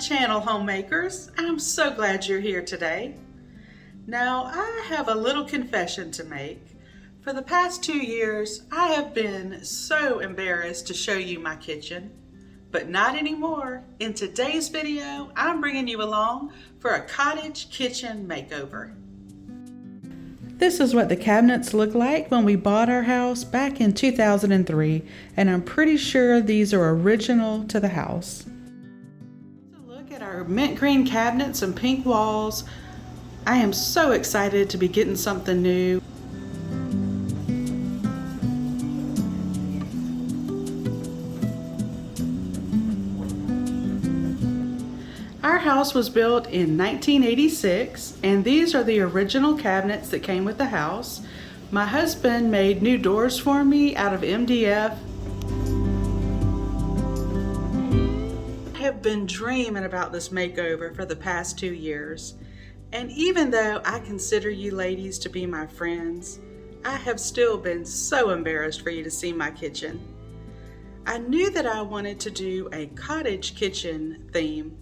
channel, homemakers. I'm so glad you're here today. Now, I have a little confession to make. For the past 2 years, I have been so embarrassed to show you my kitchen, but not anymore. In today's video, I'm bringing you along for a cottage kitchen makeover. This is what the cabinets look like when we bought our house back in 2003, and I'm pretty sure these are original to the house. Look at our mint green cabinets and pink walls. I am so excited to be getting something new. Our house was built in 1986, and these are the original cabinets that came with the house. My husband made new doors for me out of MDF. I have been dreaming about this makeover for the past 2 years, and even though I consider you ladies to be my friends, I have still been so embarrassed for you to see my kitchen. I knew that I wanted to do a cottage kitchen theme,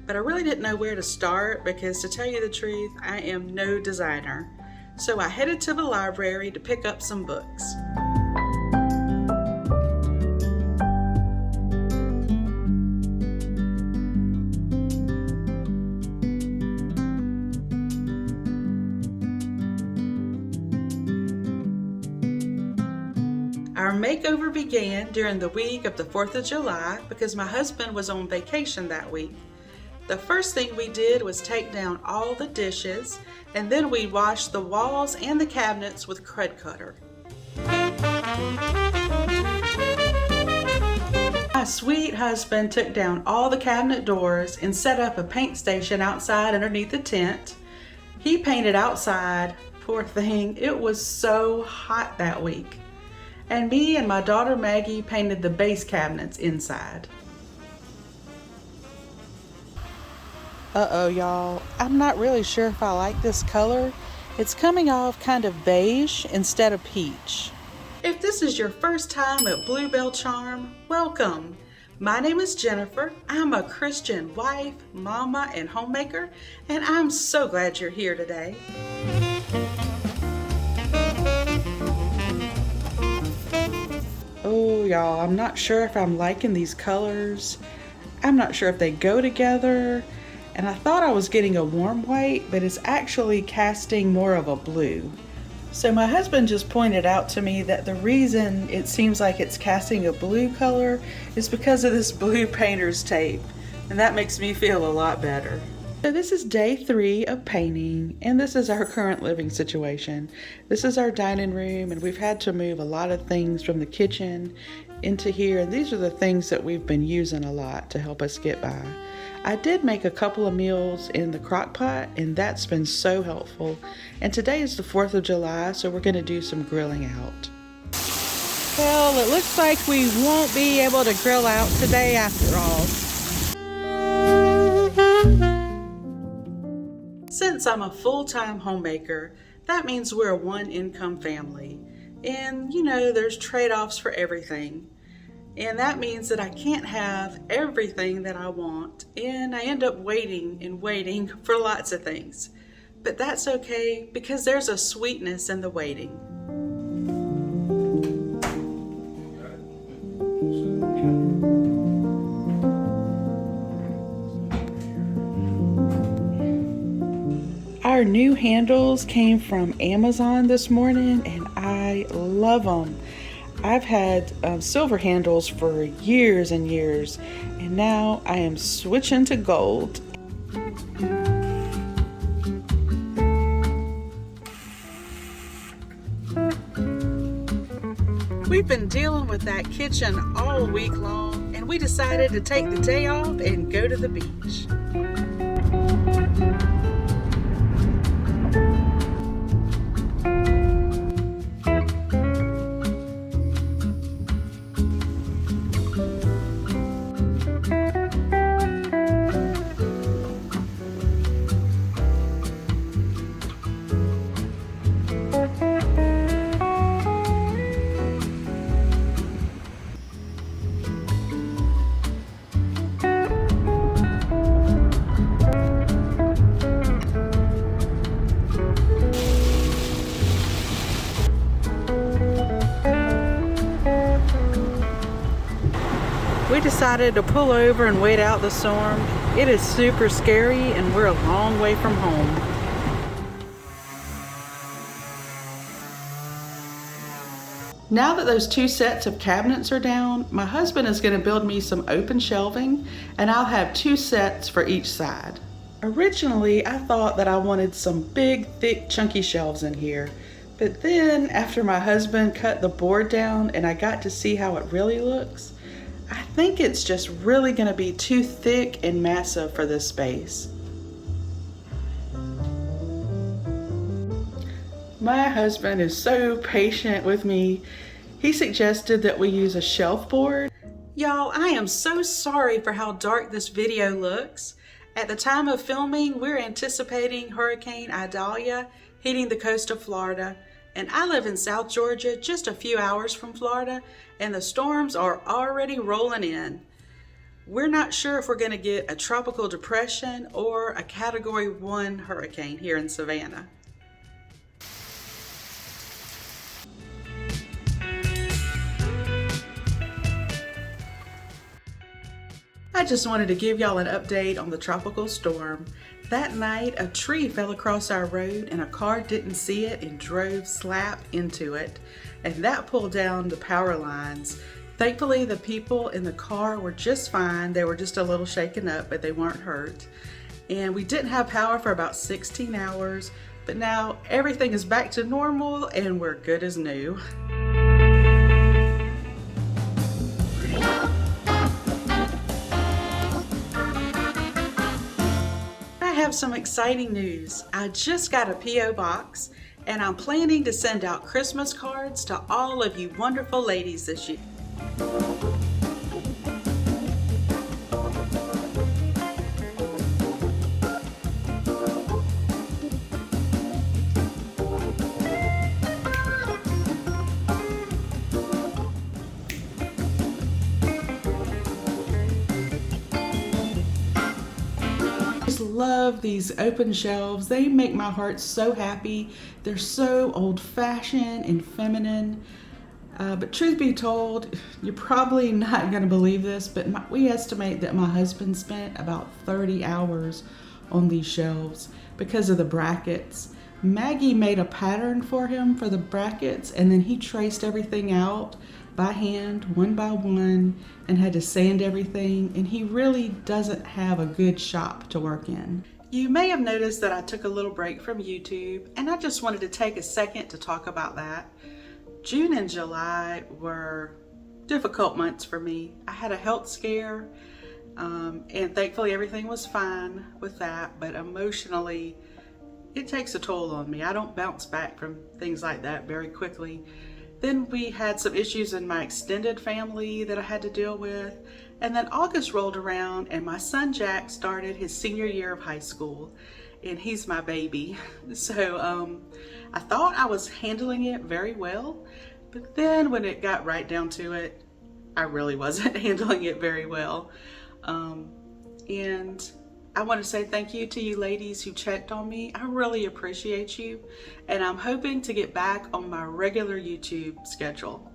but I really didn't know where to start because, to tell you the truth, I am no designer. So I headed to the library to pick up some books. Our makeover began during the week of the 4th of July because my husband was on vacation that week. The first thing we did was take down all the dishes, and then we washed the walls and the cabinets with Crud Cutter. My sweet husband took down all the cabinet doors and set up a paint station outside underneath the tent. He painted outside, poor thing, it was so hot that week. And me and my daughter Maggie painted the base cabinets inside. Uh-oh, y'all. I'm not really sure if I like this color. It's coming off kind of beige instead of peach. If this is your first time at Bluebell Charm, welcome. My name is Jennifer. I'm a Christian wife, mama, and homemaker, and I'm so glad you're here today. Oh, y'all, I'm not sure if I'm liking these colors. I'm not sure if they go together. And I thought I was getting a warm white, but it's actually casting more of a blue. So my husband just pointed out to me that the reason it seems like it's casting a blue color is because of this blue painter's tape. And that makes me feel a lot better. So this is day 3 of painting, and this is our current living situation. This is our dining room, and we've had to move a lot of things from the kitchen into here. And these are the things that we've been using a lot to help us get by. I did make a couple of meals in the crock pot, and that's been so helpful. And today is the 4th of July, so we're going to do some grilling out. Well, it looks like we won't be able to grill out today after all. Since I'm a full-time homemaker, that means we're a one-income family. And, you know, there's trade-offs for everything. And that means that I can't have everything that I want, and I end up waiting and waiting for lots of things. But that's okay, because there's a sweetness in the waiting. Our new handles came from Amazon this morning, and I love them. I've had silver handles for years and years, and now I am switching to gold. We've been dealing with that kitchen all week long, and we decided to take the day off and go to the beach. decided to pull over and wait out the storm. It is super scary and we're a long way from home. Now that those 2 sets of cabinets are down, my husband is going to build me some open shelving, and I'll have 2 sets for each side. Originally, I thought that I wanted some big, thick, chunky shelves in here, but then after my husband cut the board down and I got to see how it really looks, I think it's just really going to be too thick and massive for this space. My husband is so patient with me. He suggested that we use a shelf board. Y'all, I am so sorry for how dark this video looks. At the time of filming, we're anticipating Hurricane Idalia hitting the coast of Florida. And I live in South Georgia, just a few hours from Florida, and the storms are already rolling in. We're not sure if we're going to get a tropical depression or a Category 1 hurricane here in Savannah. I just wanted to give y'all an update on the tropical storm. That night, a tree fell across our road and a car didn't see it and drove slap into it, and that pulled down the power lines. Thankfully, the people in the car were just fine. They were just a little shaken up, but they weren't hurt. And we didn't have power for about 16 hours, but now everything is back to normal and we're good as new. I have some exciting news. I just got a P.O. box and I'm planning to send out Christmas cards to all of you wonderful ladies this year. Love these open shelves. They make my heart so happy. They're so old-fashioned and feminine. But truth be told, you're probably not going to believe this, but we estimate that my husband spent about 30 hours on these shelves because of the brackets. Maggie made a pattern for him for the brackets, and then he traced everything out by hand, one by one, and had to sand everything, and he really doesn't have a good shop to work in. You may have noticed that I took a little break from YouTube, and I just wanted to take a second to talk about that. June and July were difficult months for me. I had a health scare, and thankfully everything was fine with that, but emotionally, it takes a toll on me. I don't bounce back from things like that very quickly. Then we had some issues in my extended family that I had to deal with. And then August rolled around and my son Jack started his senior year of high school, and he's my baby. So I thought I was handling it very well, but then when it got right down to it, I really wasn't handling it very well. And I want to say thank you to you ladies who checked on me. I really appreciate you, and I'm hoping to get back on my regular YouTube schedule.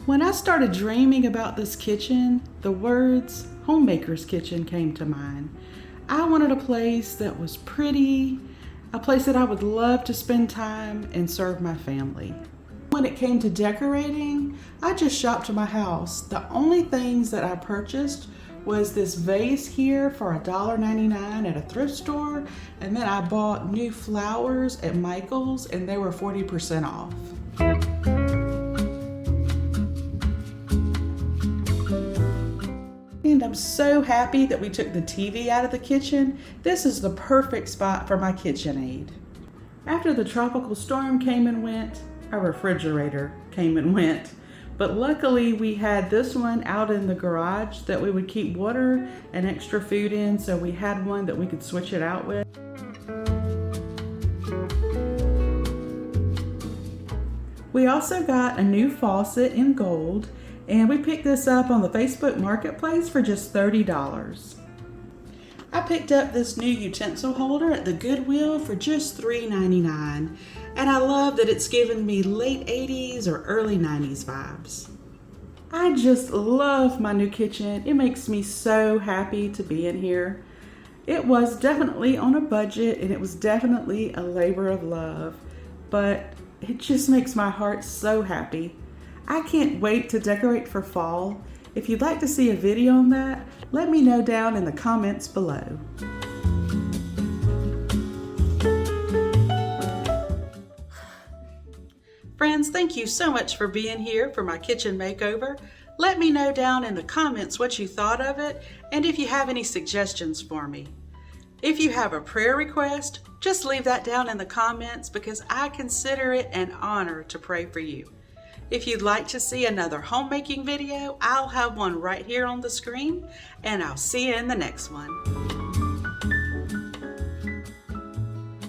When I started dreaming about this kitchen, the words Homemaker's Kitchen came to mind. I wanted a place that was pretty, a place that I would love to spend time and serve my family. When it came to decorating, I just shopped to my house. The only things that I purchased was this vase here for $1.99 at a thrift store, and then I bought new flowers at Michael's and they were 40% off. And I'm so happy that we took the TV out of the kitchen. This is the perfect spot for my KitchenAid. After the tropical storm came and went, our refrigerator came and went, but luckily we had this one out in the garage that we would keep water and extra food in, so we had one that we could switch it out with. We also got a new faucet in gold, and we picked this up on the Facebook Marketplace for just $30. I picked up this new utensil holder at the Goodwill for just $3.99, and I love that it's given me late 80s or early 90s vibes. I just love my new kitchen. It makes me so happy to be in here. It was definitely on a budget and it was definitely a labor of love, but it just makes my heart so happy. I can't wait to decorate for fall. If you'd like to see a video on that, let me know down in the comments below. Friends, thank you so much for being here for my kitchen makeover. Let me know down in the comments what you thought of it and if you have any suggestions for me. If you have a prayer request, just leave that down in the comments because I consider it an honor to pray for you. If you'd like to see another homemaking video, I'll have one right here on the screen, and I'll see you in the next one.